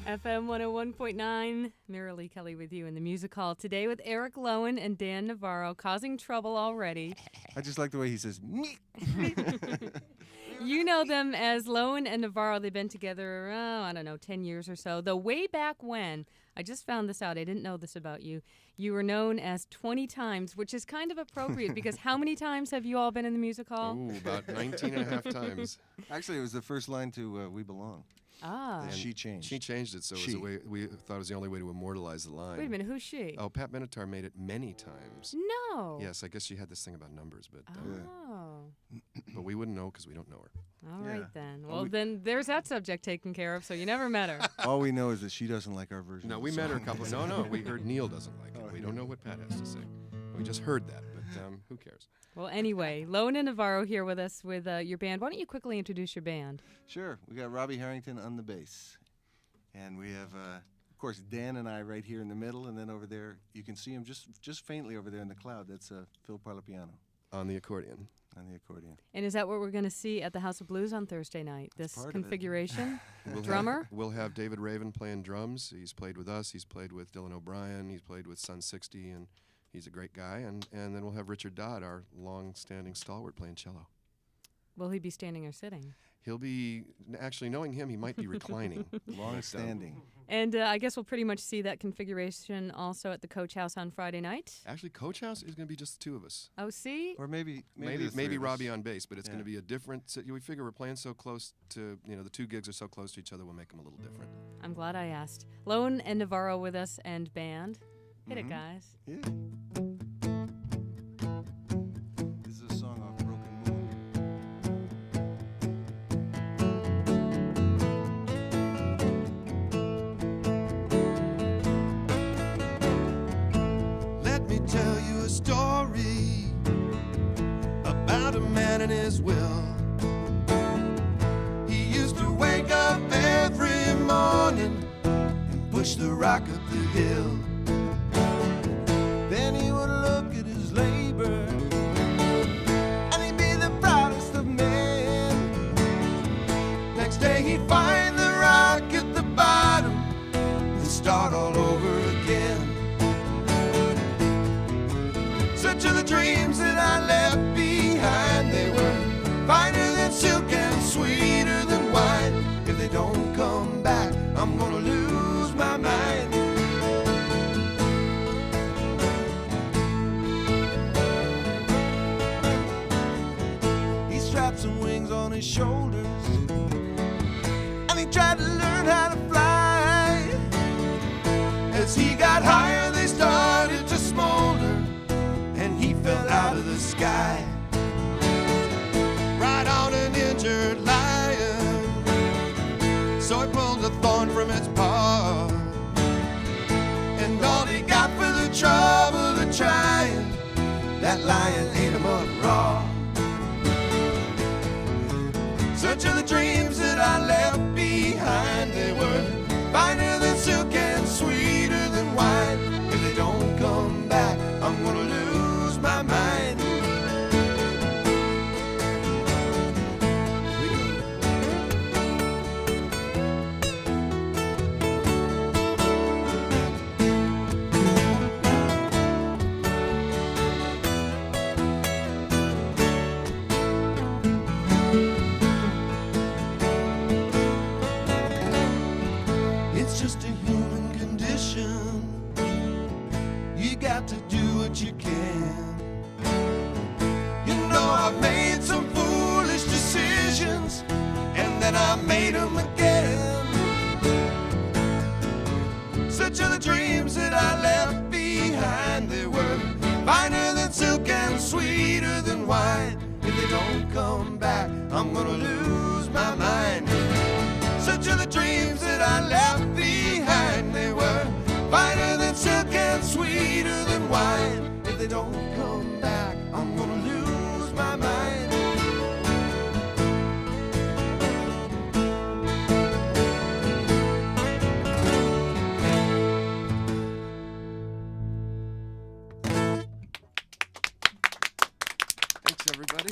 FM 101.9, Merrily Kelly with you in the Music Hall today with Eric Lowen and Dan Navarro, causing trouble already. I just like the way he says, "Me." You know them as Lowen and Navarro. They've been together, 10 years or so. Though way back when, I just found this out, I didn't know this about you, you were known as 20 times, which is kind of appropriate because how many times have you all been in the Music Hall? Ooh, about 19 and a half times. Actually, it was the first line to We Belong. Ah. And she changed. She changed it, so it was a way, we thought it was the only way to immortalize the line. Wait a minute, who's she? Oh, Pat Benatar made it many times. No. Yes, I guess she had this thing about numbers, but Oh. we wouldn't know because we don't know her. All Yeah. right, then. Well, then there's that subject taken care of, so you never met her. All we know is that she doesn't like our version. No, of we the met her a song. couple. No, we heard Neil doesn't like it. Oh, We don't know what Pat has to say. We just heard that, but who cares? Well, anyway, Lowen and Navarro here with us with your band. Why don't you quickly introduce your band? Sure. We got Robbie Harrington on the bass. And we have, of course, Dan and I right here in the middle. And then over there, you can see him just faintly over there in the cloud. That's Phil Parlapiano On the accordion. on the accordion. And is that what we're going to see at the House of Blues on Thursday night? This part of it. configuration? We'll Drummer? We'll have David Raven playing drums. He's played with us. He's played with Dylan O'Brien. He's played with Sun 60, and he's a great guy. And then we'll have Richard Dodd, our long-standing stalwart, playing cello. Will he be standing or sitting? He'll be, actually, knowing him, he might be reclining. Long standing. And I guess we'll pretty much see that configuration also at the Coach House on Friday night. Actually, Coach House is going to be just the two of us. Oh, see? Or maybe the three Maybe of us. Robbie on bass, but it's going Yeah. to be a different. We figure we're playing so close to, the two gigs are so close to each other, we'll make them a little different. I'm glad I asked. Lowen and Navarro with us and band. Hit it, Mhm. guys. Yeah. This is a song off Broken Moon. Let me tell you a story about a man and his will. He used to wake up every morning and push the rock up the hill. Then he would look at his labor and he'd be the proudest of men. Next day he'd find the rock at the bottom and start all over again. Such are the dreams that I left behind. They were finer than silk and sweeter than wine. If they don't come back, I'm gonna lose my mind. He strapped some wings on his shoulders and he tried to learn how to fly. As he got higher, they started to smolder and he fell out of the sky, right on an injured lion. So he pulled a thorn from its paw, and all he got for the trouble of trying, that lion ate him up raw. Such are the dreams that I left behind. They were finer than silk and sweeter than wine. If they don't come back, I'm gonna lose my mind. It's just a human condition. You got to do what you can. You know I've made some foolish decisions, and then I made them again. Such are the dreams that I left behind. They were finer than silk and sweeter than wine. If they don't come back, I'm gonna lose my mind. Such are the dreams that I left behind. They were finer than silk and sweeter than wine. If they don't come back, I'm gonna lose my mind. Thanks, everybody.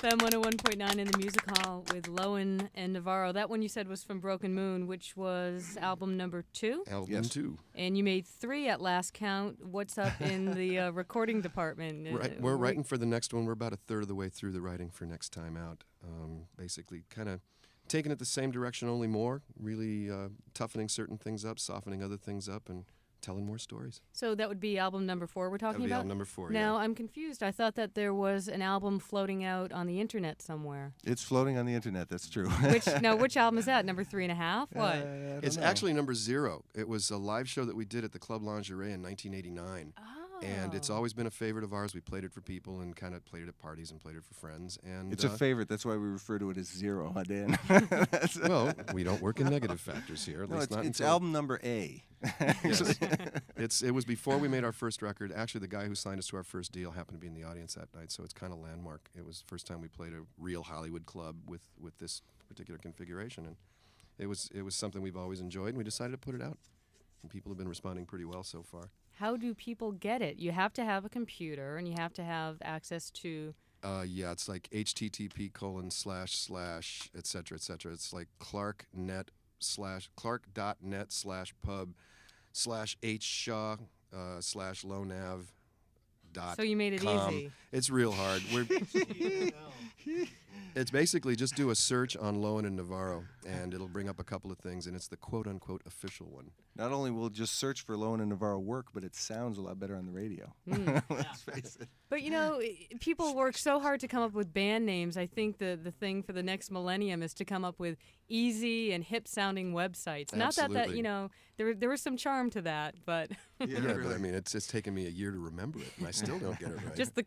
FM 101.9 in the Music Hall with Lowen and Navarro. That one you said was from Broken Moon, which was album number 2. Album 2. And you made 3 at last count. What's up in the recording department? We're writing for the next one. We're about a third of the way through the writing for next time out. Basically, kind of taking it the same direction, only more. Really toughening certain things up, softening other things up, and telling more stories. So that would be album number 4 we're talking That would be about? album number 4, Now, I'm confused. I thought that there was an album floating out on the internet somewhere. It's floating on the internet, that's true. Which album is that? Number 3.5? What? It's actually number 0. It was a live show that we did at the Club Lingerie in 1989. Oh. And it's always been a favorite of ours. We played it for people and kind of played it at parties and played it for friends. And It's a favorite. That's why we refer to it as 0, huh, Dan? well, we don't work in negative factors here. At No, least not it's until album number A. Yes. It was before we made our first record. Actually, the guy who signed us to our first deal happened to be in the audience that night, so it's kind of landmark. It was the first time we played a real Hollywood club with this particular configuration, and it was something we've always enjoyed, and we decided to put it out. And people have been responding pretty well so far. How do people get it? You have to have a computer, and you have to have access to... Yeah, it's like http:// et cetera, et cetera. It's like clark.net/pub/hshaw/lownav. So you made it easy. It's real hard. It's basically just do a search on Lowen and Navarro, and it'll bring up a couple of things, and it's the quote-unquote official one. Not only will just search for Lowen and Navarro work, but it sounds a lot better on the radio. Let's face it. But, you know, people work so hard to come up with band names. I think the thing for the next millennium is to come up with easy and hip-sounding websites. Not that, Absolutely. you know, there was some charm to that, but... Yeah, but I mean, it's taken me a year to remember it, and I still don't get it right. Just the :/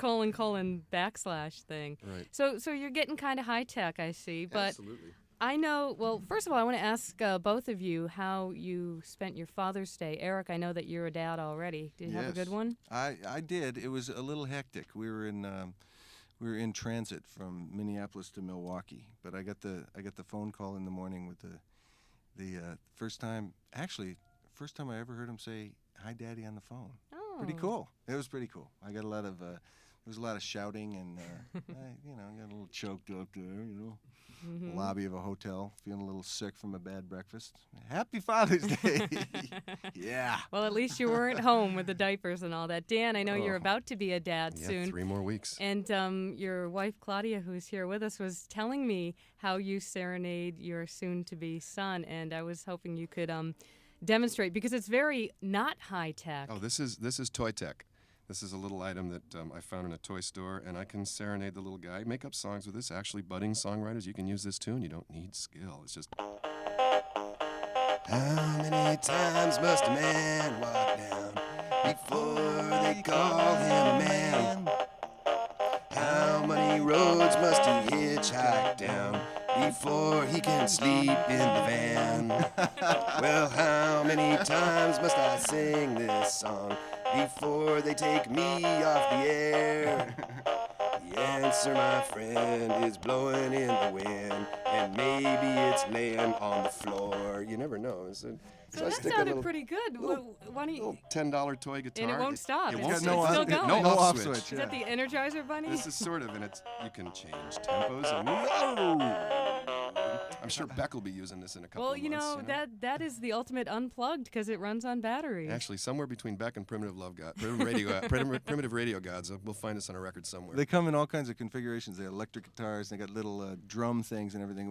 thing. Right. So you're getting kind of high-tech, I see. But Absolutely. I know, well, first of all, I want to ask both of you how you spent your Father's Day. Eric, I know that you're a dad already. Did you have a good one? I did. It was a little hectic. We were in transit from Minneapolis to Milwaukee, but I got the phone call in the morning with the first time I ever heard him say "Hi, Daddy" on the phone. Oh. Pretty cool. It was pretty cool. I got a lot of there was a lot of shouting and I got a little choked up there, Mm-hmm. lobby of a hotel, feeling a little sick from a bad breakfast. Happy Father's Day. Yeah. Well, at least you weren't home with the diapers and all that. Dan, I know you're about to be a dad Yeah, soon. 3 more weeks. And your wife, Claudia, who's here with us, was telling me how you serenade your soon-to-be son, and I was hoping you could demonstrate, because it's very not high-tech. Oh, this is Toy Tech. This is a little item that I found in a toy store, and I can serenade the little guy, make up songs with this. Actually, budding songwriters, you can use this tune. You don't need skill. It's just... How many times must a man walk down before they call him a man? How many roads must he hitchhike down before he can sleep in the van? Well, how many times must I sing this song before they take me off the air? The answer, my friend, is blowing in the wind, and maybe it's laying on the floor. You never know. So that sounded pretty good. Why don't you... little $10 toy guitar. And it won't stop. It It's won't just- stop. it's still going. No No off off switch. switch. Is that the Energizer Bunny? This is sort of, and you can change tempos. And I'm sure Beck will be using this in a couple Well, of months. that is the ultimate unplugged, because it runs on batteries. Actually, somewhere between Beck and Primitive Radio Gods, we'll find this on a record somewhere. They come in all kinds of configurations. They have electric guitars. They got little drum things and everything.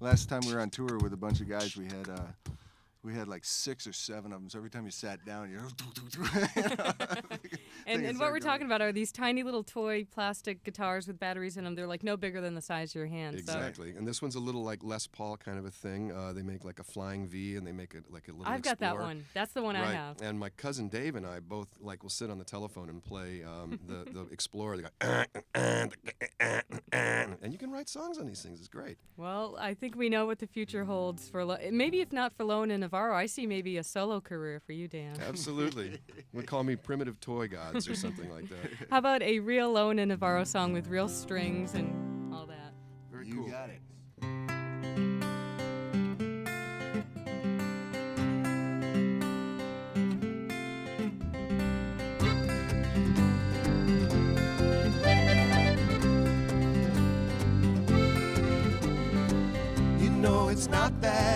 Last time we were on tour with a bunch of guys, we had like 6 or 7 of them. So every time you sat down, you're And what we're talking about are these tiny little toy plastic guitars with batteries in them. They're like no bigger than the size of your hand. Exactly. And this one's a little like Les Paul kind of a thing. They make like a flying V, and they make it like a little I've got that Explorer. one. That's the one I Right. have. And my cousin Dave and I both will sit on the telephone and play the Explorer. They go, and you can write songs on these things. It's great. Well, I think we know what the future holds for maybe if not for Lowen and Navarro, I see maybe a solo career for you, Dan. Absolutely. Would call me Primitive Toy Gods or something like that. How about a real Lowen and Navarro song with real strings and all that? Very You cool. got it.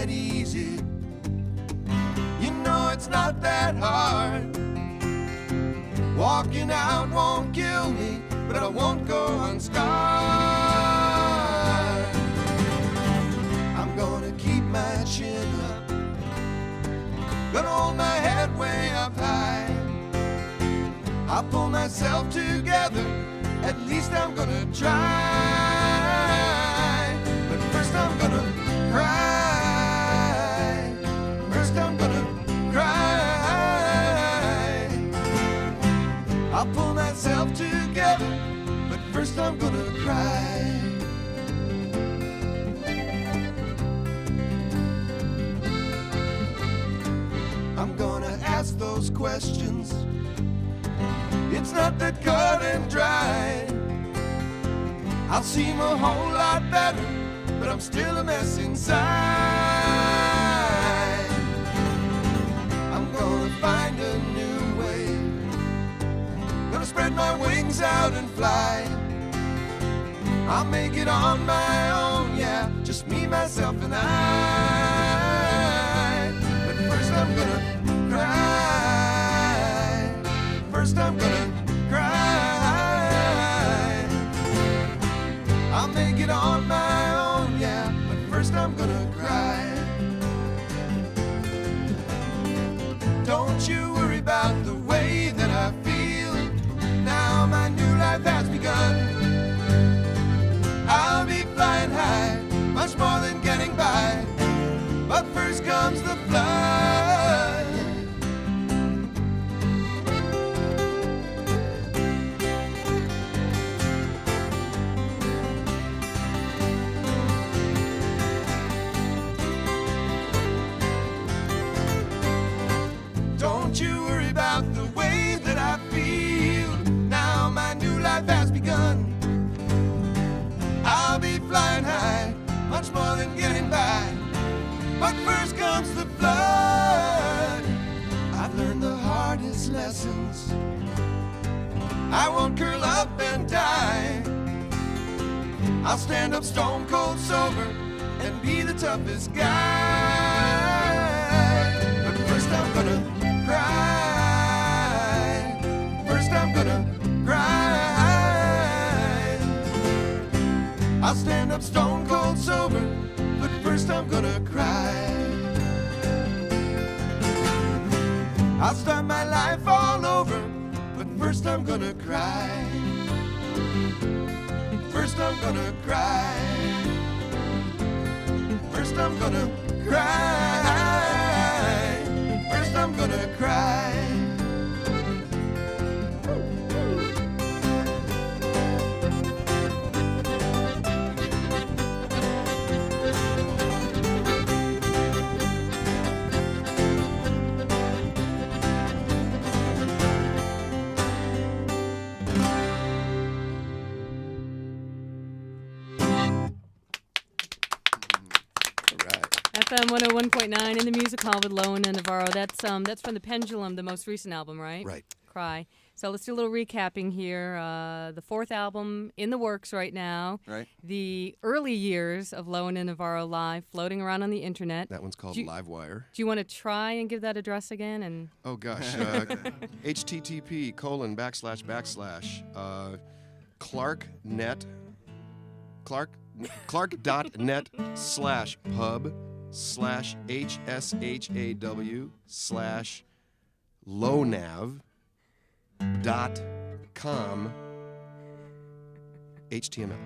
that easy. You know it's not that hard. Walking out won't kill me, but I won't go unscarred. I'm gonna keep my chin up, gonna hold my head way up high. I'll pull myself together, at least I'm gonna try. But first I'm gonna cry. First I'm gonna cry. I'll pull myself together, but first I'm gonna cry. I'm gonna ask those questions. It's not that cut and dry. I'll seem a whole lot better, but I'm still a mess inside. I'm gonna find a new way, gonna spread my wings out and fly. I'll make it on my own, yeah, just me, myself, and I. But first I'm gonna cry. First I'm gonna cry. I'll make it on my own, yeah, but first I'm gonna cry. Don't you worry about the way that I feel. Now my new life has begun. I'll be flying high, much more than getting by. But first comes the flood. Don't you worry about the way that I feel. Now my new life has begun. I'll be flying high, much more than getting by. But first comes the flood. I've learned the hardest lessons. I won't curl up and die. I'll stand up stone cold sober and be the toughest guy. But first I'm gonna cry. First I'm gonna cry. I'll stand up stone cold sober, but first I'm gonna cry. I'll start my life all over, but first I'm gonna cry. First I'm gonna cry. First I'm gonna cry. First I'm gonna cry. FM 101.9 in the Music Hall with Lowen and Navarro. That's from the Pendulum, the most recent album, right? Right. Cry. So let's do a little recapping here. The fourth album in the works right now. Right. The early years of Lowen and Navarro live, floating around on the internet. That one's called Livewire. Do you want to try and give that address again? And Oh gosh, clark.net/pub/hshaw/lonav.com HTML.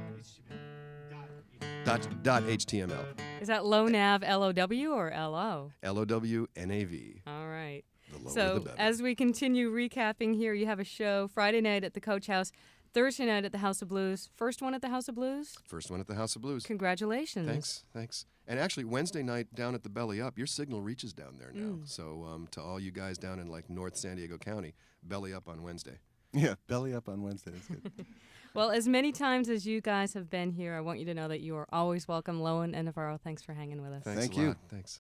Dot HTML. is that LONAV, L-O-W or L-O? LOWNAV. All right. The lower So the better. as we continue recapping here, you have a show Friday night at the Coach House, Thursday night at the House of Blues. First one at the House of Blues? First one at the House of Blues. Congratulations. Thanks. And actually, Wednesday night down at the Belly Up, your signal reaches down there now. So to all you guys down in like North San Diego County, Belly Up on Wednesday. Yeah, belly up on Wednesday. That's good. Well, as many times as you guys have been here, I want you to know that you are always welcome. Lowen and Navarro, thanks for hanging with us. Thanks Thank a you. lot. Thanks.